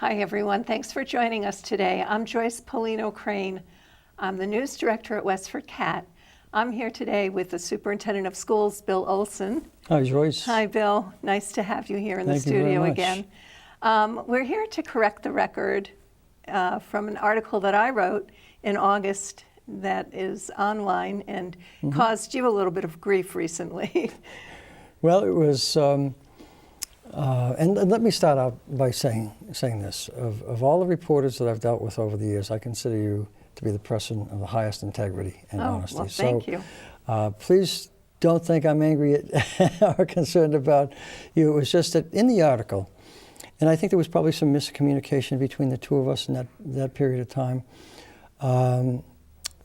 Hi, everyone. Thanks for joining us today. I'm Joyce Polino Crane. I'm the news director at WestfordCAT. I'm here today with the superintendent of schools, Bill Olsen. Hi, Joyce. Hi, Bill. Nice to have you here in the Thank you very studio much. again. We're here to correct the record from an article that I wrote in August that is online and caused you a little bit of grief recently. Well, it was, and let me start out by saying this. Of all the reporters that I've dealt with over the years, I consider you to be the person of the highest integrity and honesty. Well, thank you. Please don't think I'm angry at or concerned about you. It was just that in the article, and I think there was probably some miscommunication between the two of us in that period of time.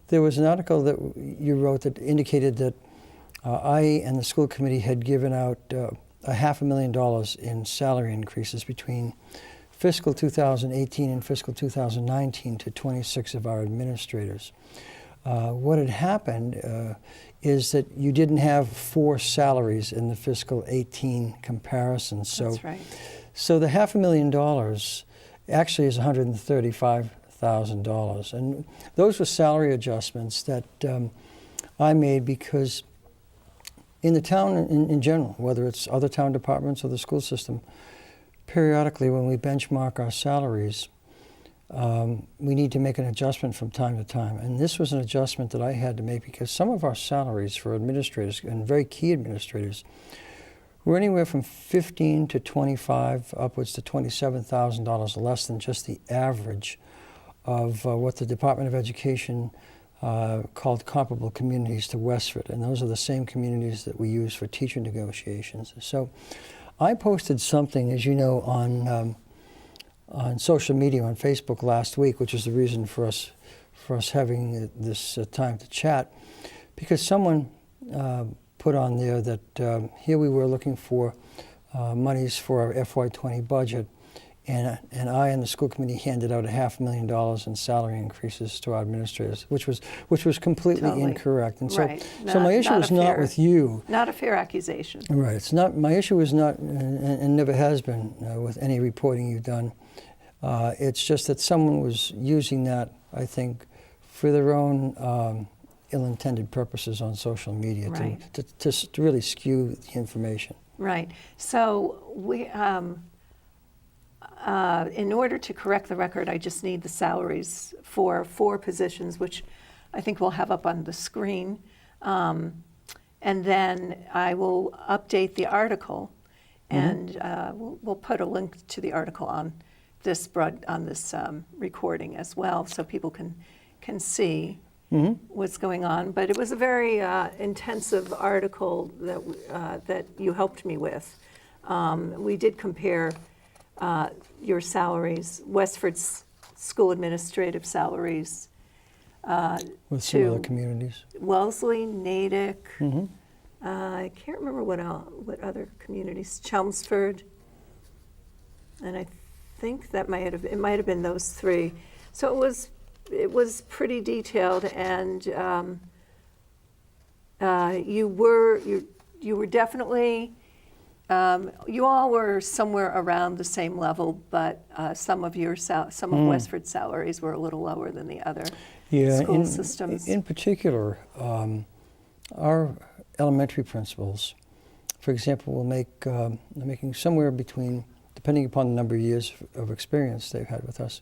There was an article that you wrote that indicated that I and the school committee had given out $500,000 in salary increases between fiscal 2018 and fiscal 2019 to 26 of our administrators. What had happened is that you didn't have 4 salaries in the fiscal 18 comparison. So, That's right. So the $500,000 actually is $135,000. And those were salary adjustments that I made because in the town in general, whether it's other town departments or the school system, periodically when we benchmark our salaries, we need to make an adjustment from time to time. And this was an adjustment that I had to make because some of our salaries for administrators, and very key administrators, were anywhere from $15,000 to $25,000, upwards to $27,000 less than just the average of what the Department of Education called comparable communities to Westford. And those are the same communities that we use for teacher negotiations. So I posted something, as you know, on social media, on Facebook last week, which is the reason for us having this time to chat, because someone put on there that here we were looking for monies for our FY20 budget, and I and the school committee handed out $500,000 in salary increases to our administrators, which was completely Totally incorrect. And so, Right. so my issue is not with you. Not a fair accusation. Right. It's not. My issue is not, and never has been, with any reporting you've done. It's just that someone was using that, I think, for their own ill-intended purposes on social media, Right. to really skew the information. Right. So we, in order to correct the record, I just need the salaries for 4 positions, which I think we'll have up on the screen. And then I will update the article, and we'll put a link to the article on this recording as well, so people can see what's going on. But it was a very intensive article that you helped me with. We did compare your salaries, Westford's school administrative salaries, with some other communities. Wellesley, Natick, I can't remember what other communities, Chelmsford, and I think that it might have been those 3. So it was pretty detailed, and you were definitely. You all were somewhere around the same level, but some of Westford's salaries were a little lower than the other school systems. In particular, our elementary principals, for example, will making somewhere between, depending upon the number of years of experience they've had with us,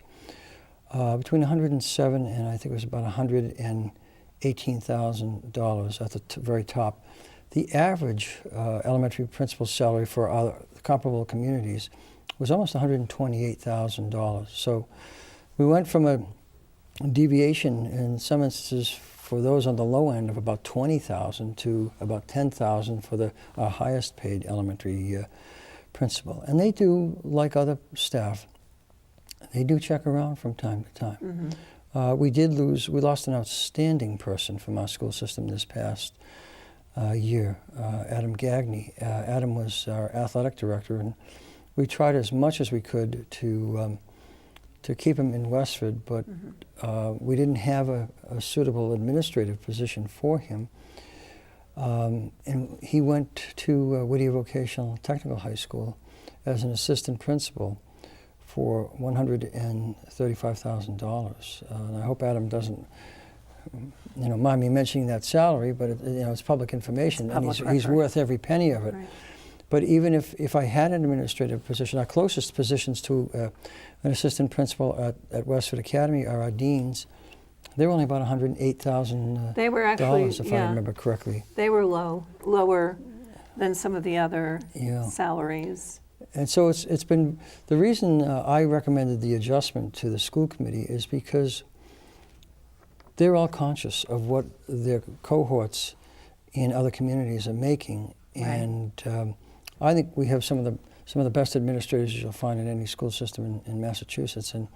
between $107,000 and I think it was about $118,000 at the very top. The average elementary principal salary for our comparable communities was almost $128,000. So we went from a deviation in some instances for those on the low end of about $20,000 to about $10,000 for the highest paid elementary principal. And they do, like other staff, they do check around from time to time. We lost an outstanding person from our school system this past year, Adam Gagney. Adam was our athletic director, and we tried as much as we could to keep him in Westford, but we didn't have a suitable administrative position for him. And he went to Whittier Vocational Technical High School as an assistant principal for $135,000. And I hope Adam doesn't, mind me mentioning that salary, but it's public information, It's and public he's record. worth every penny of it. Right. But even if I had an administrative position, our closest positions to an assistant principal at Westford Academy are our deans. They were only about $108,000 They were actually, if I remember correctly. They were lower than some of the other Yeah. salaries. And so it's been, the reason I recommended the adjustment to the school committee is because they're all conscious of what their cohorts in other communities are making. Right. And I think we have some of the best administrators you'll find in any school system in Massachusetts. And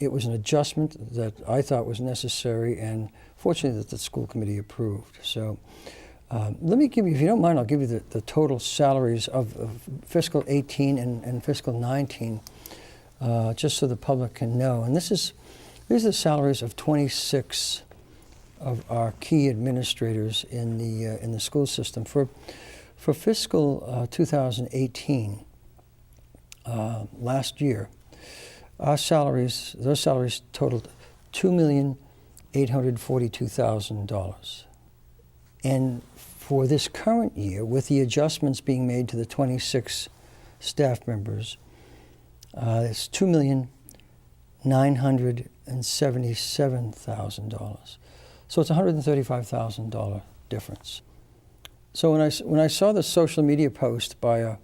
it was an adjustment that I thought was necessary, and fortunately that the school committee approved. So let me give you, if you don't mind, I'll give you the total salaries of fiscal 18 and fiscal 19, just so the public can know. And these are the salaries of 26 of our key administrators in the school system. For fiscal 2018, last year, those salaries totaled $2,842,000. And for this current year, with the adjustments being made to the 26 staff members, it's $2,977,000. So it's a $135,000 difference. So when I saw the social media post by a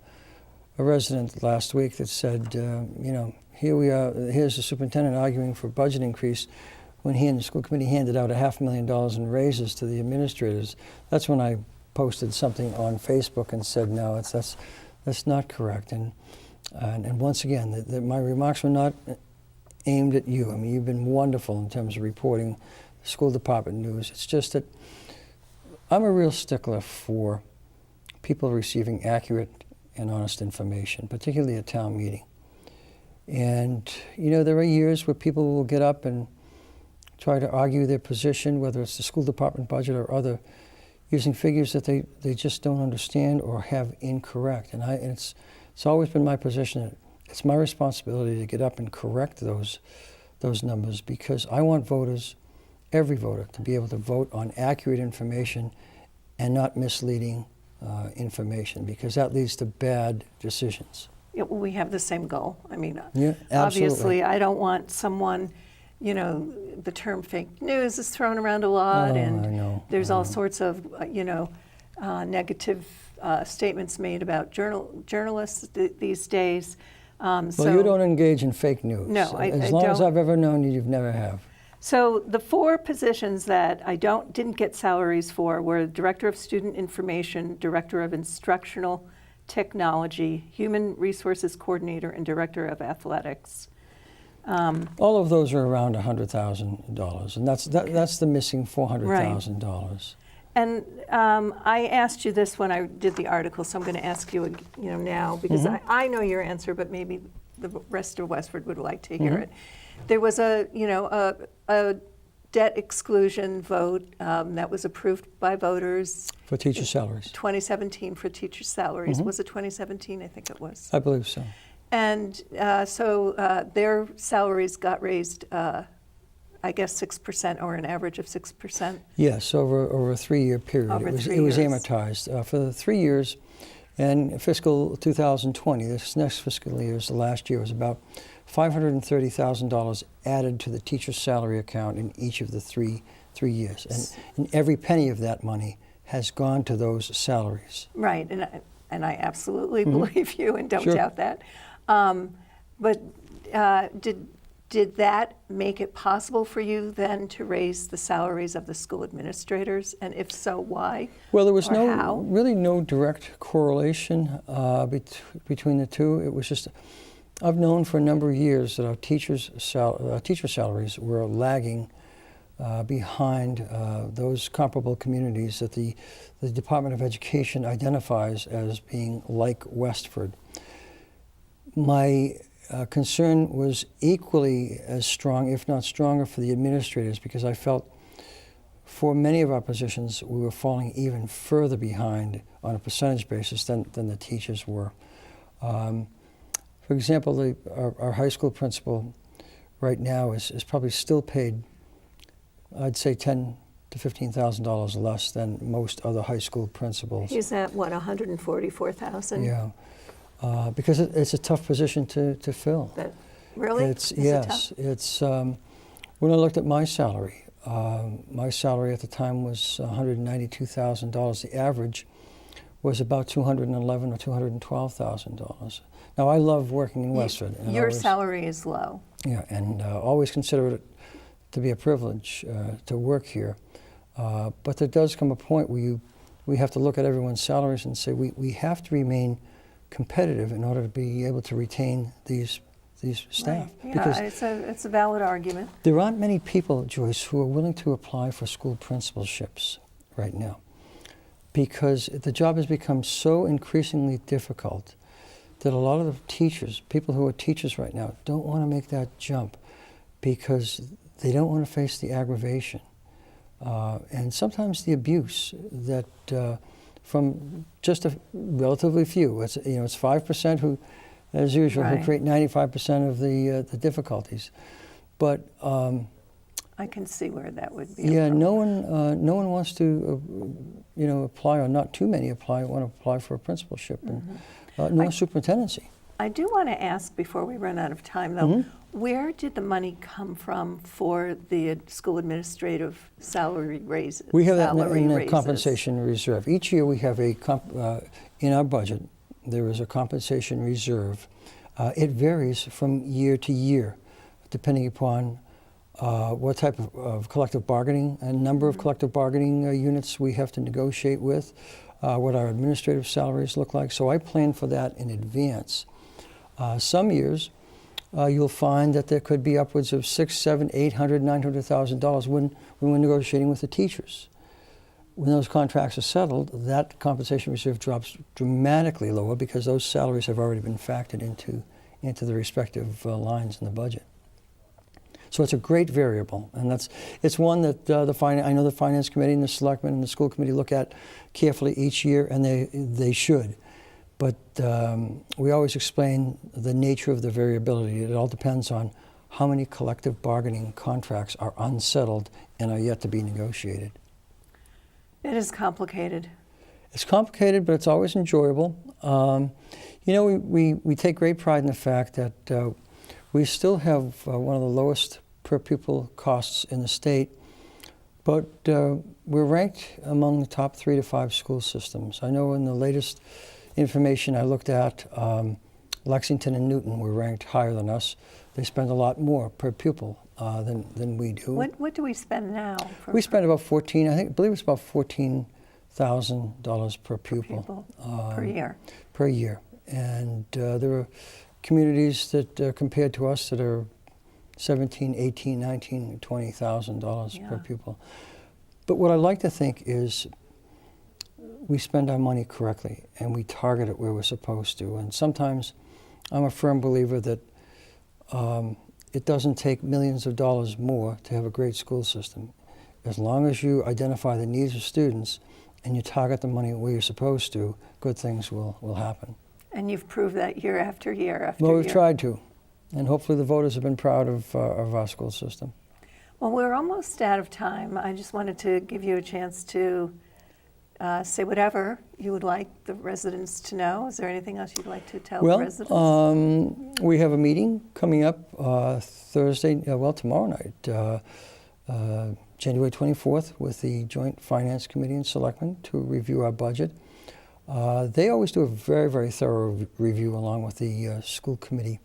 resident last week that said, here we are, here's the superintendent arguing for budget increase when he and the school committee handed out $500,000 in raises to the administrators, that's when I posted something on Facebook and said, no, that's not correct. And once again, my remarks were not aimed at you. I mean, you've been wonderful in terms of reporting school department news. It's just that I'm a real stickler for people receiving accurate and honest information, particularly at town meeting. And, there are years where people will get up and try to argue their position, whether it's the school department budget or other, using figures that they just don't understand or have incorrect. And it's always been my position that it's my responsibility to get up and correct those numbers, because I want voters, every voter, to be able to vote on accurate information and not misleading information, because that leads to bad decisions. Yeah, well, we have the same goal. I mean, Yeah, absolutely. obviously, I don't want someone, the term fake news is thrown around a lot, and I know. there's all sorts of, negative statements made about journalists these days. Well, you don't engage in fake news. No, I As long as don't. I've ever known you, you've never have. So the 4 positions that I didn't get salaries for were Director of Student Information, Director of Instructional Technology, Human Resources Coordinator, and Director of Athletics. All of those are around $100,000, and that's the missing $400,000. And I asked you this when I did the article, so I'm going to ask you, now, because I know your answer, but maybe the rest of Westford would like to hear it. There was a debt exclusion vote that was approved by voters. For teacher salaries. 2017 for teacher salaries. Was it 2017? I think it was. I believe so. And so their salaries got raised, I guess 6% or an average of 6%. Yes, over a 3-year period. Over it was 3 it was years. amortized for the 3 years, and fiscal 2020. This next fiscal year is the last year. Was about $530,000 added to the teacher's salary account in each of the three years, and every penny of that money has gone to those salaries. Right, and I absolutely believe you and don't Sure. doubt that. But did that make it possible for you then to raise the salaries of the school administrators? And if so, why? Well, there was Or how? really no direct correlation between the two. It was just, I've known for a number of years that our teacher salaries were lagging behind those comparable communities that the Department of Education identifies as being like Westford. My concern was equally as strong, if not stronger, for the administrators, because I felt for many of our positions we were falling even further behind on a percentage basis than the teachers were. For example, our high school principal right now is probably still paid, I'd say, $10,000 to $15,000 less than most other high school principals. He's at, what, 144,000? Yeah, because it's a tough position to fill. Really? It's, Is it yes, tough? it's, when I looked at my salary at the time was $192,000. The average was about $211,000 or $212,000. Now, I love working in Westford. And Your salary is low. Yeah, and always consider it to be a privilege to work here. But there does come a point where we have to look at everyone's salaries and say we have to remain competitive in order to be able to retain these staff. Right. Because Yeah, it's a valid argument. there aren't many people, Joyce, who are willing to apply for school principalships right now, because the job has become so increasingly difficult that a lot of the teachers, people who are teachers right now, don't want to make that jump because they don't want to face the aggravation and sometimes the abuse that from just a relatively few. It's 5% who, as usual, Right. who create 95% of the difficulties. But I can see where that would be. yeah, a no problem. one wants to apply, or not too many want to apply for a principalship and nor superintendency. I do want to ask before we run out of time, though, where did the money come from for the school administrative salary raises? We have that salary in the raises? compensation reserve. Each year we have in our budget, there is a compensation reserve. It varies from year to year, depending upon what type of collective bargaining and number of collective bargaining units we have to negotiate with, what our administrative salaries look like. So I plan for that in advance. Some years, you'll find that there could be upwards of $600,000, $700,000, $800,000, $900,000 when we're negotiating with the teachers. When those contracts are settled, that compensation reserve drops dramatically lower because those salaries have already been factored into the respective lines in the budget. So it's a great variable, and it's one that I know the Finance Committee and the Selectmen and the School Committee look at carefully each year, and they should. But we always explain the nature of the variability. It all depends on how many collective bargaining contracts are unsettled and are yet to be negotiated. It is complicated. It's complicated, but it's always enjoyable. We take great pride in the fact that we still have one of the lowest per pupil costs in the state, but we're ranked among the top 3 to 5 school systems. I know in the latest information I looked at, Lexington and Newton were ranked higher than us. They spend a lot more per pupil than we do. What do we spend now? We spend about I believe it's about $14,000 per pupil. Per year. Per year. And there are communities that compared to us that are $17,000, $18,000, $19,000, $20,000 per pupil. But what I like to think is we spend our money correctly and we target it where we're supposed to. And sometimes I'm a firm believer that it doesn't take millions of dollars more to have a great school system. As long as you identify the needs of students and you target the money where you're supposed to, good things will happen. And you've proved that year after year after year. Well, we've tried to. And hopefully the voters have been proud of our school system. Well, we're almost out of time. I just wanted to give you a chance to say whatever you would like the residents to know. Is there anything else you'd like to tell the residents? We have a meeting coming up tomorrow night, January 24th, with the Joint Finance Committee and Selectmen to review our budget. They always do a very, very thorough review along with the school committee.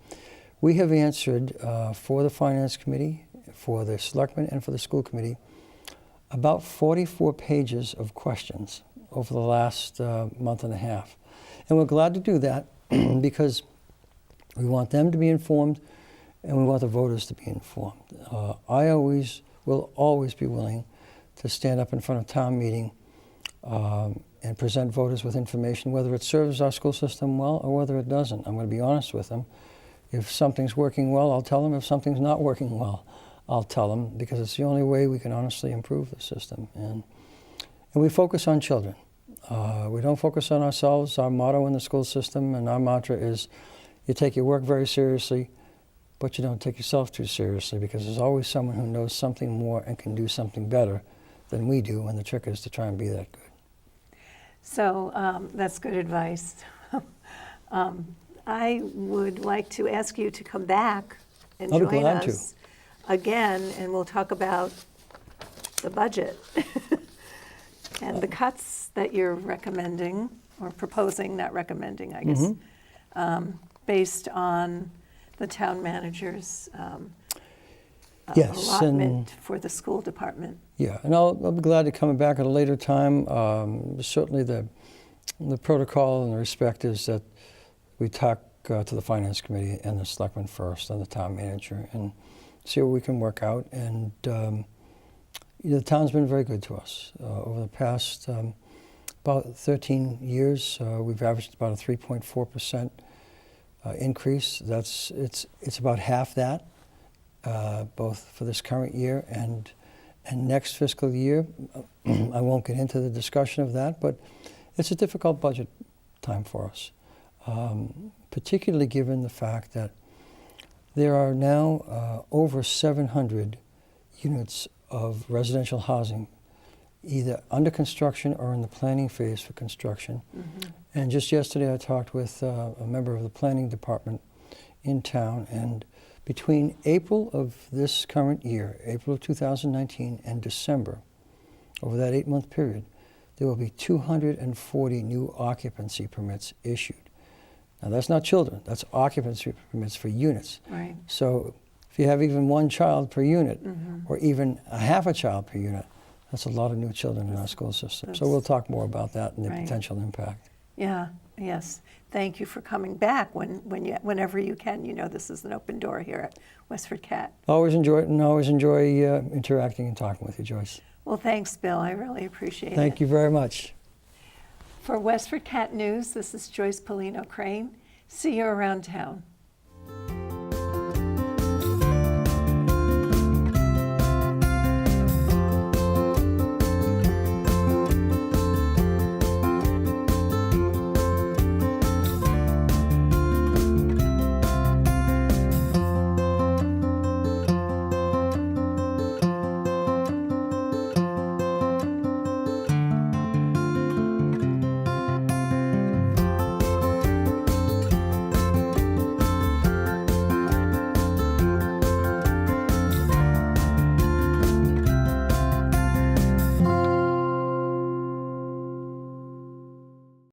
We have answered for the Finance Committee, for the Selectmen, and for the school committee about 44 pages of questions over the last month and a half. And we're glad to do that because we want them to be informed and we want the voters to be informed. I will always be willing to stand up in front of town meeting and present voters with information, whether it serves our school system well or whether it doesn't. I'm going to be honest with them. If something's working well, I'll tell them. If something's not working well, I'll tell them, because it's the only way we can honestly improve the system. And we focus on children. We don't focus on ourselves. Our motto in the school system and our mantra is, You take your work very seriously, but you don't take yourself too seriously, because there's always someone who knows something more and can do something better than we do, and the trick is to try and be that good. So that's good advice. I would like to ask you to come back and I'll be join glad to. us again, and we'll talk about the budget and the cuts that you're recommending, or proposing, not recommending, I guess, based on the town manager's Yes, allotment for the school department. Yeah, and I'll be glad to come back at a later time. Certainly the protocol and the respect is that we talk to the Finance Committee and the Selectmen first, and the town manager, and see what we can work out. And the town's been very good to us. Over the past about 13 years, we've averaged about a 3.4% increase. It's about half that, both for this current year and next fiscal year. I won't get into the discussion of that, but it's a difficult budget time for us, particularly given the fact that there are now over 700 units of residential housing either under construction or in the planning phase for construction. And just yesterday I talked with a member of the planning department in town, and between April of this current year, April of 2019, and December, over that 8-month period, there will be 240 new occupancy permits issued. Now that's not children, that's occupancy permits for units. Right. So if you have even one child per unit, or even a half a child per unit, that's a lot of new children in our school system. So we'll talk more about that and the Right. potential impact. Yeah, yes. Thank you for coming back whenever you can. You know this is an open door here at WestfordCAT. Always enjoy it, and always enjoy interacting and talking with you, Joyce. Well, thanks, Bill. I really appreciate it. Thank you very much. For WestfordCAT News, this is Joyce Polino Crane. See you around town.